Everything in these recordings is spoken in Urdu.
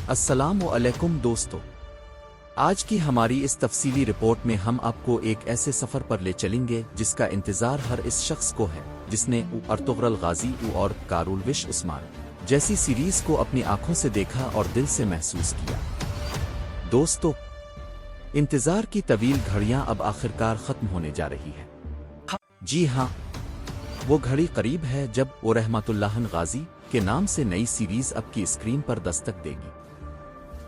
السلام علیکم دوستو، آج کی ہماری اس تفصیلی رپورٹ میں ہم آپ کو ایک ایسے سفر پر لے چلیں گے جس کا انتظار ہر اس شخص کو ہے جس نے ارطغرل غازی اور کارولوش عثمان جیسی سیریز کو اپنی آنکھوں سے دیکھا اور دل سے محسوس کیا۔ دوستو، انتظار کی طویل گھڑیاں اب آخرکار ختم ہونے جا رہی ہے۔ جی ہاں، وہ گھڑی قریب ہے جب رحمت اللہ غازی کے نام سے نئی سیریز اب کی اسکرین پر دستک دے گی۔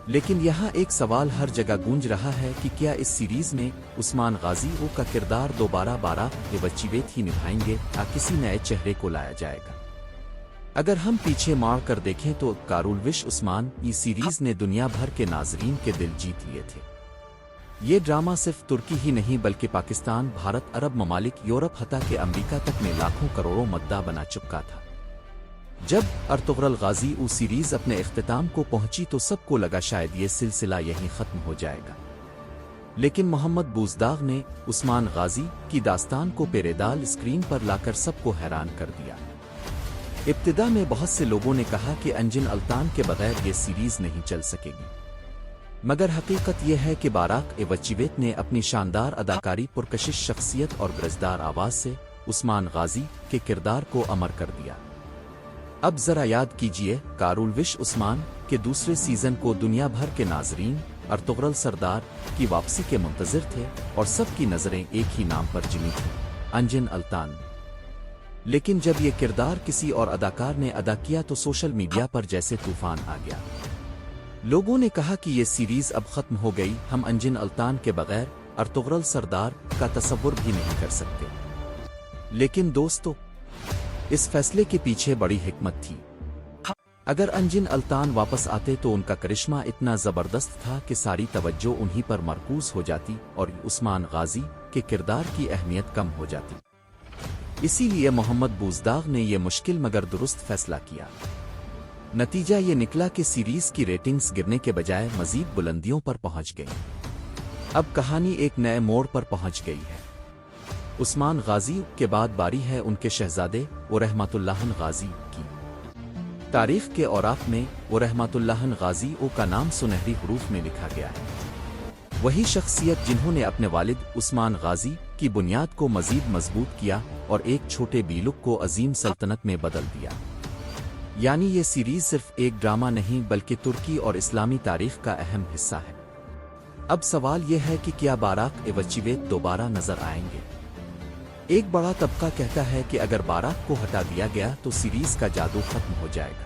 لیکن یہاں ایک سوال ہر جگہ گونج رہا ہے کہ کیا اس سیریز میں عثمان غازی کا کردار دوبارہ باراق وچیویت ہی نبھائیں گے یا کسی نئے چہرے کو لایا جائے گا؟ اگر ہم پیچھے مار کر دیکھیں تو کارولوش عثمان یہ سیریز نے دنیا بھر کے ناظرین کے دل جیت لیے تھے۔ یہ ڈرامہ صرف ترکی ہی نہیں بلکہ پاکستان، بھارت، عرب ممالک، یورپ حتیٰ کہ امریکہ تک میں لاکھوں کروڑوں مداح بنا چکا تھا۔ جب ارطغرل غازی سیریز اپنے اختتام کو پہنچی تو سب کو لگا شاید یہ سلسلہ یہیں ختم ہو جائے گا، لیکن محمد بوزداغ نے عثمان غازی کی داستان کو پیریدال اسکرین پر لا کر سب کو حیران کر دیا۔ ابتدا میں بہت سے لوگوں نے کہا کہ انجن التان کے بغیر یہ سیریز نہیں چل سکے گی، مگر حقیقت یہ ہے کہ باراق وچیویت نے اپنی شاندار اداکاری، پرکشش شخصیت اور گرجدار آواز سے عثمان غازی کے کردار کو امر کر دیا۔ اب ذرا یاد کیجئے، کارولوش عثمان کے دوسرے سیزن کو دنیا بھر کے ناظرین ارطغرل سردار کی واپسی کے منتظر تھے اور سب کی نظریں ایک ہی نام پر جمی تھیں، انجن التان۔ لیکن جب یہ کردار کسی اور اداکار نے ادا کیا تو سوشل میڈیا پر جیسے طوفان آ گیا۔ لوگوں نے کہا کہ یہ سیریز اب ختم ہو گئی، ہم انجن التان کے بغیر ارطغرل سردار کا تصور بھی نہیں کر سکتے۔ لیکن دوستو، اس فیصلے کے پیچھے بڑی حکمت تھی۔ اگر انجن التان واپس آتے تو ان کا کرشمہ اتنا زبردست تھا کہ ساری توجہ انہی پر مرکوز ہو جاتی اور عثمان غازی کے کردار کی اہمیت کم ہو جاتی۔ اسی لیے محمد بوزداغ نے یہ مشکل مگر درست فیصلہ کیا۔ نتیجہ یہ نکلا کہ سیریز کی ریٹنگز گرنے کے بجائے مزید بلندیوں پر پہنچ گئی۔ اب کہانی ایک نئے موڑ پر پہنچ گئی ہے۔ عثمان غازی کے بعد باری ہے ان کے شہزادے رحمت اللہ غازی کی۔ تاریخ کے اوراق میں رحمت اللہ غازی کا نام سنہری حروف میں لکھا گیا ہے۔ وہی شخصیت جنہوں نے اپنے والد عثمان غازی کی بنیاد کو مزید مضبوط کیا اور ایک چھوٹے بیلک کو عظیم سلطنت میں بدل دیا۔ یعنی یہ سیریز صرف ایک ڈرامہ نہیں بلکہ ترکی اور اسلامی تاریخ کا اہم حصہ ہے۔ اب سوال یہ ہے کہ کیا باراق وچیویت دوبارہ نظر آئیں گے؟ ایک بڑا طبقہ کہتا ہے کہ اگر باراق کو ہٹا دیا گیا تو سیریز کا جادو ختم ہو جائے گا،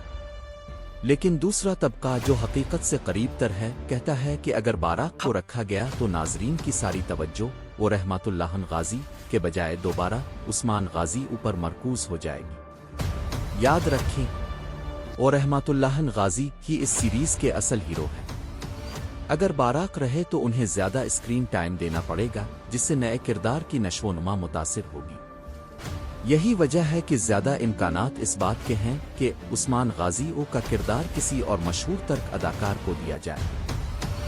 لیکن دوسرا طبقہ جو حقیقت سے قریب تر ہے کہتا ہے کہ اگر باراق کو رکھا گیا تو ناظرین کی ساری توجہ رحمت اللہ غازی کے بجائے دوبارہ عثمان غازی اوپر مرکوز ہو جائے گی۔ یاد رکھیں، رحمت اللہ غازی ہی اس سیریز کے اصل ہیرو ہیں۔ اگر باراق رہے تو انہیں زیادہ اسکرین ٹائم دینا پڑے گا، جس سے نئے کردار کی نشو و نما متاثر ہوگی۔ یہی وجہ ہے کہ زیادہ امکانات اس بات کے ہیں کہ عثمان غازی کا کردار کسی اور مشہور ترک اداکار کو دیا جائے۔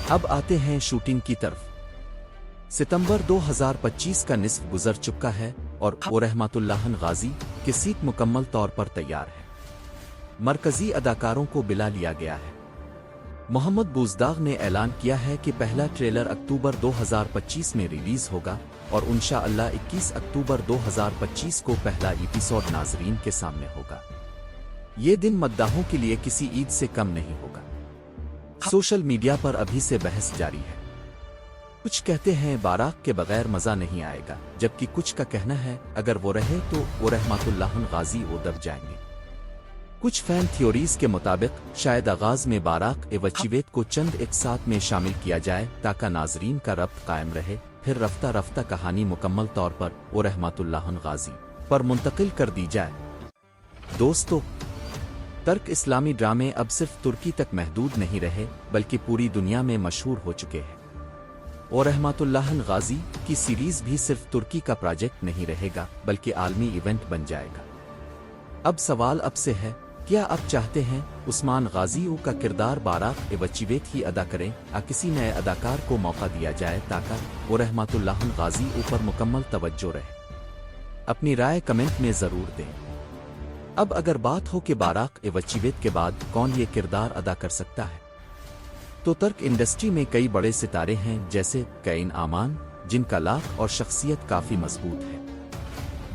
اب آتے ہیں شوٹنگ کی طرف۔ ستمبر 2025 کا نصف گزر چکا ہے اور رحمت اللہ غازی کی سیٹ مکمل طور پر تیار ہے۔ مرکزی اداکاروں کو بلا لیا گیا ہے۔ محمد بوزداغ نے اعلان کیا ہے کہ پہلا ٹریلر اکتوبر 2025 میں ریلیز ہوگا اور انشاءاللہ 21 اکتوبر 2025 کو پہلا ایپیسوڈ ناظرین کے سامنے ہوگا۔ یہ دن مداحوں کے لیے کسی عید سے کم نہیں ہوگا۔ سوشل میڈیا پر ابھی سے بحث جاری ہے۔ کچھ کہتے ہیں باراق کے بغیر مزہ نہیں آئے گا، جبکہ کچھ کا کہنا ہے اگر وہ رہے تو رحمت اللہ غازی دب جائیں گے۔ کچھ فین تھیوریز کے مطابق شاید آغاز میں باراق وچیویت کو چند ایک ساتھ میں شامل کیا جائے تاکہ ناظرین کا ربط قائم رہے، پھر رفتہ رفتہ کہانی مکمل طور پر رحمت اللہ غازی پر منتقل کر دی جائے۔ دوستو، ترک اسلامی ڈرامے اب صرف ترکی تک محدود نہیں رہے بلکہ پوری دنیا میں مشہور ہو چکے ہیں۔ رحمت اللہ غازی کی سیریز بھی صرف ترکی کا پروجیکٹ نہیں رہے گا بلکہ عالمی ایونٹ بن جائے گا۔ اب سوال اب سے ہے، کیا آپ چاہتے ہیں عثمان غازی کا کردار باراق وچیویت ہی ادا کریں یا کسی نئے اداکار کو موقع دیا جائے تاکہ رحمت اللہ غازی پر مکمل توجہ رہے؟ اپنی رائے کمنٹ میں ضرور دیں۔ اب اگر بات ہو کہ باراق وچیویت کے بعد کون یہ کردار ادا کر سکتا ہے، تو ترک انڈسٹری میں کئی بڑے ستارے ہیں جیسے کین آمان، جن کا لاک اور شخصیت کافی مضبوط ہے۔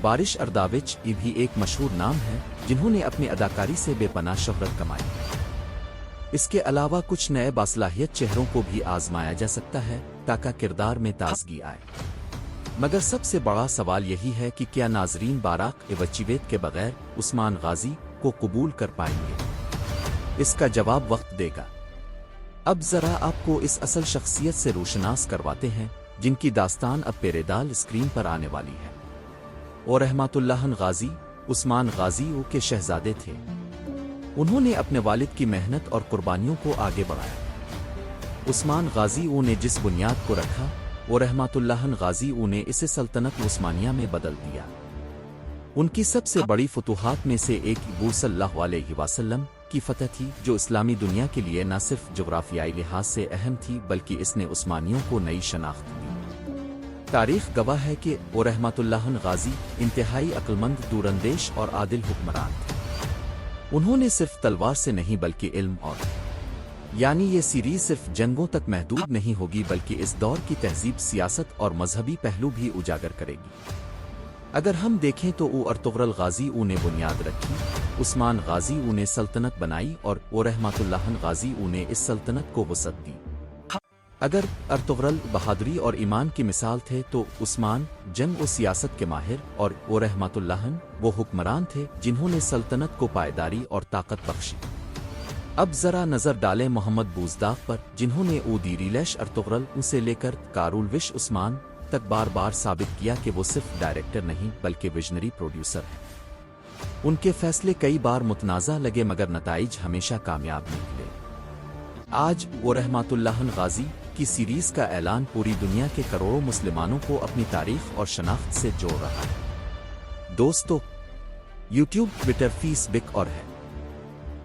بارش ارداوچ یہ بھی ایک مشہور نام ہے جنہوں نے اپنی اداکاری سے بے پناہ شہرت کمائی۔ اس کے علاوہ کچھ نئے باصلاحیت چہروں کو بھی آزمایا جا سکتا ہے تاکہ کردار میں تازگی آئے، مگر سب سے بڑا سوال یہی ہے کہ کیا ناظرین باراک ایوچیویت کے بغیر عثمان غازی کو قبول کر پائیں گے؟ اس کا جواب وقت دے گا۔ اب ذرا آپ کو اس اصل شخصیت سے روشناس کرواتے ہیں جن کی داستان اب پیریدال اسکرین پر آنے والی ہے۔ اور رحمت اللہ غازی عثمان غازی او کے شہزادے تھے۔ انہوں نے اپنے والد کی محنت اور قربانیوں کو آگے بڑھایا۔ عثمان غازی او نے جس بنیاد کو رکھا، اور رحمت اللہ غازی او نے اسے سلطنت عثمانیہ میں بدل دیا۔ ان کی سب سے بڑی فتوحات میں سے ایک ابو صلی اللہ علیہ وسلم کی فتح تھی، جو اسلامی دنیا کے لیے نہ صرف جغرافیائی لحاظ سے اہم تھی بلکہ اس نے عثمانیوں کو نئی شناخت دی۔ تاریخ گواہ ہے کہ اور رحمت اللہ غازی انتہائی عقلمند، دوراندیش اور عادل حکمران تھے۔ انہوں نے صرف تلوار سے نہیں بلکہ علم اور یعنی یہ سیریز صرف جنگوں تک محدود نہیں ہوگی بلکہ اس دور کی تہذیب، سیاست اور مذہبی پہلو بھی اجاگر کرے گی۔ اگر ہم دیکھیں تو ارطغرل غازی او نے بنیاد رکھی، عثمان غازی او نے سلطنت بنائی اور رحمت اللہ غازی او نے اس سلطنت کو وسعت دی۔ اگر ارطغرل بہادری اور ایمان کی مثال تھے تو عثمان جنگ و سیاست کے ماہر اور رحمت اللہ وہ حکمران تھے جنہوں نے سلطنت کو پائیداری اور طاقت بخشی۔ اب ذرا نظر ڈالیں محمد بوزداغ پر، جنہوں نے دیریلیش ارطغرل سے لے کر کارولوش عثمان تک بار بار ثابت کیا کہ وہ صرف ڈائریکٹر نہیں بلکہ ویژنری پروڈیوسر ہیں۔ ان کے فیصلے کئی بار متنازع لگے مگر نتائج ہمیشہ کامیاب نکلے۔ آج رحمت اللہ غازی کی سیریز کا اعلان پوری دنیا کے کروڑوں مسلمانوں کو اپنی تاریخ اور شناخت سے جوڑ رہا ہے۔ دوستو، یوٹیوب، ٹویٹر، فیس بک اور ہے۔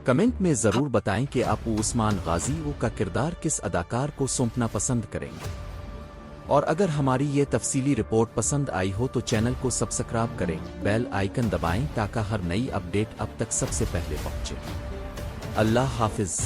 کمنٹ میں ضرور بتائیں کہ آپ عثمان غازی او کا کردار کس اداکار کو سونپنا پسند کریں گے۔ اور اگر ہماری یہ تفصیلی رپورٹ پسند آئی ہو تو چینل کو سبسکرائب کریں، بیل آئیکن دبائیں تاکہ ہر نئی اپڈیٹ اب تک سب سے پہلے پہنچے۔ اللہ حافظ۔